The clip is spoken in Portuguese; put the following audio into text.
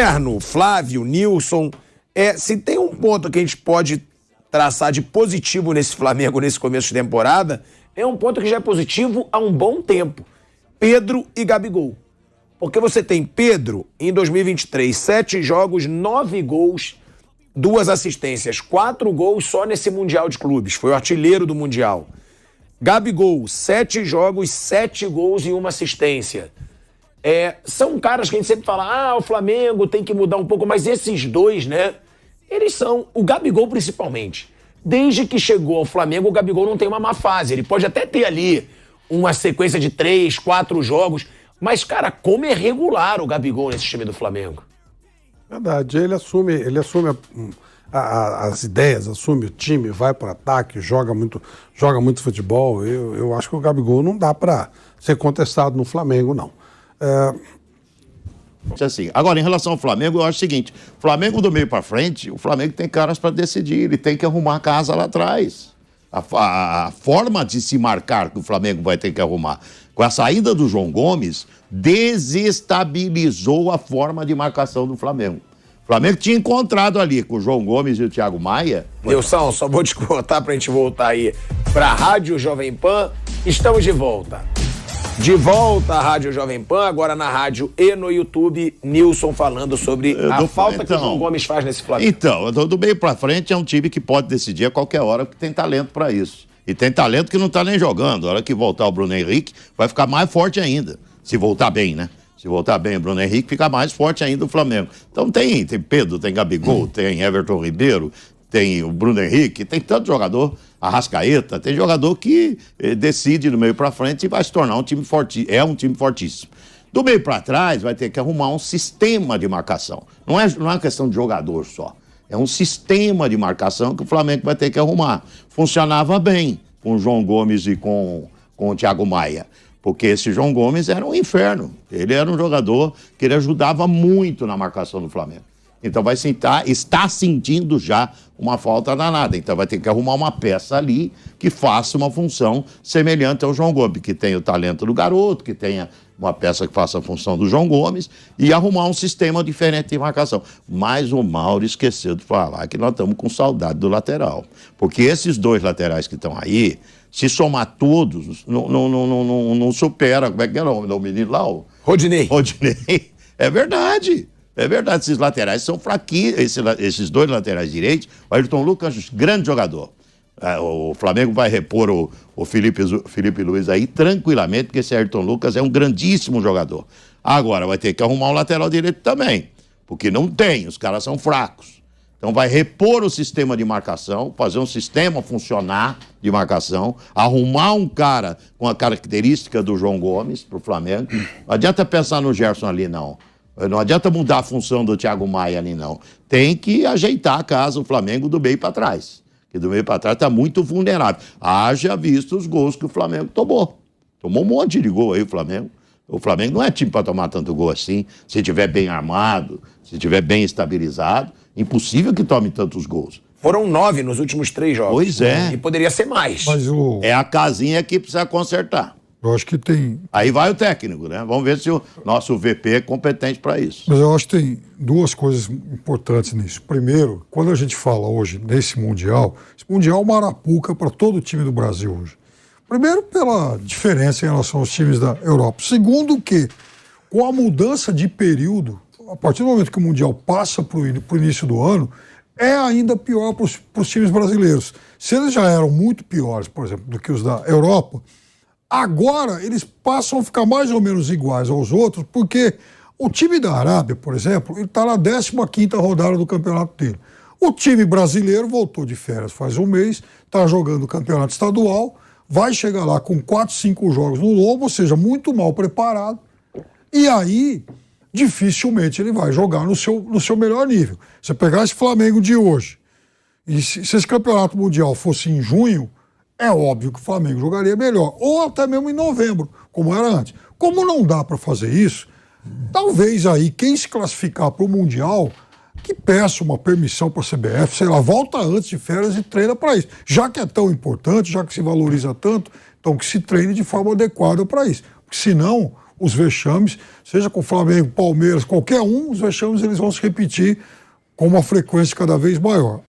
Terno, Flávio, Nilson, se tem um ponto que a gente pode traçar de positivo nesse Flamengo nesse começo de temporada, é um ponto que já é positivo há um bom tempo. Pedro e Gabigol. Porque você tem Pedro, em 2023, 7 jogos, 9 gols, 2 assistências, 4 gols só nesse Mundial de Clubes. Foi o artilheiro do Mundial. Gabigol, 7 jogos, 7 gols e 1 assistência. São caras que a gente sempre fala, o Flamengo tem que mudar um pouco, mas esses dois, né? Eles são, o Gabigol principalmente. Desde que chegou ao Flamengo, o Gabigol não tem uma má fase. Ele pode até ter ali uma sequência de 3, 4 jogos, mas, cara, como é regular o Gabigol nesse time do Flamengo? Verdade, ele assume as ideias, assume o time, vai para ataque, joga muito futebol. Eu acho que o Gabigol não dá para ser contestado no Flamengo, não. Assim, agora, em relação ao Flamengo, eu acho o seguinte: Flamengo do meio para frente, o Flamengo tem caras para decidir, ele tem que arrumar a casa lá atrás. A forma de se marcar que o Flamengo vai ter que arrumar. Com a saída do João Gomes, desestabilizou a forma de marcação do Flamengo. O Flamengo tinha encontrado ali com o João Gomes e o Thiago Maia. Nilson, só vou te cortar pra gente voltar aí pra Rádio Jovem Pan. Estamos de volta. De volta à Rádio Jovem Pan, agora na rádio e no YouTube, Nilson falando sobre a falta que o João Gomes faz nesse Flamengo. Então, do meio pra frente é um time que pode decidir a qualquer hora, porque tem talento pra isso. E tem talento que não tá nem jogando. A hora que voltar o Bruno Henrique, vai ficar mais forte ainda. Se voltar bem, né? Se voltar bem o Bruno Henrique, fica mais forte ainda o Flamengo. Então tem Pedro, tem Gabigol, tem Everton Ribeiro, tem o Bruno Henrique, tem tanto jogador, Arrascaeta, tem jogador que decide do meio para frente e vai se tornar um time forte, é um time fortíssimo. Do meio para trás vai ter que arrumar um sistema de marcação. Não é uma questão de jogador só, é um sistema de marcação que o Flamengo vai ter que arrumar. Funcionava bem com o João Gomes e com o Thiago Maia, porque esse João Gomes era um inferno. Ele era um jogador que ele ajudava muito na marcação do Flamengo. Então está sentindo já uma falta danada. Então vai ter que arrumar uma peça ali que faça uma função semelhante ao João Gomes, que tenha o talento do garoto, que tenha uma peça que faça a função do João Gomes e arrumar um sistema diferente de marcação. Mas o Mauro esqueceu de falar que nós estamos com saudade do lateral. Porque esses 2 laterais que estão aí, se somar todos, não supera. Como é que era o nome do menino lá? Rodinei. É verdade. É verdade, esses laterais são fraquinhos, esses 2 laterais direitos. O Ayrton Lucas, grande jogador. O Flamengo vai repor o Felipe Luiz aí tranquilamente, porque esse Ayrton Lucas é um grandíssimo jogador. Agora vai ter que arrumar um lateral direito também, porque não tem, os caras são fracos. Então vai repor o sistema de marcação, fazer um sistema funcionar de marcação, arrumar um cara com a característica do João Gomes para o Flamengo. Não adianta pensar no Gerson ali, não. Não adianta mudar a função do Thiago Maia ali, não. Tem que ajeitar a casa, o Flamengo, do meio para trás. Porque do meio para trás está muito vulnerável. Haja visto os gols que o Flamengo tomou. Tomou um monte de gol aí o Flamengo. O Flamengo não é time para tomar tanto gol assim. Se estiver bem armado, se estiver bem estabilizado, impossível que tome tantos gols. Foram 9 nos últimos 3 jogos. Pois é. E poderia ser mais. Mas É a casinha que precisa consertar. eu acho que tem... Aí vai o técnico, né? Vamos ver se o nosso VP é competente para isso. Mas eu acho que tem 2 coisas importantes nisso. Primeiro, quando a gente fala hoje nesse Mundial, esse Mundial é uma arapuca para todo o time do Brasil hoje. Primeiro, pela diferença em relação aos times da Europa. Segundo, que com a mudança de período, a partir do momento que o Mundial passa para o início do ano, é ainda pior para os times brasileiros. Se eles já eram muito piores, por exemplo, do que os da Europa, agora eles passam a ficar mais ou menos iguais aos outros, porque o time da Arábia, por exemplo, ele está na 15ª rodada do campeonato dele. O time brasileiro voltou de férias faz um mês, está jogando o campeonato estadual, vai chegar lá com 4, 5 jogos no lombo, ou seja, muito mal preparado, e aí dificilmente ele vai jogar no seu melhor nível. Você pegar esse Flamengo de hoje, e se esse campeonato mundial fosse em junho, é óbvio que o Flamengo jogaria melhor, ou até mesmo em novembro, como era antes. Como não dá para fazer isso, talvez aí quem se classificar para o Mundial, que peça uma permissão para a CBF, sei lá, volta antes de férias e treina para isso. Já que é tão importante, já que se valoriza tanto, então que se treine de forma adequada para isso. Porque senão os vexames, seja com o Flamengo, Palmeiras, qualquer um, os vexames eles vão se repetir com uma frequência cada vez maior.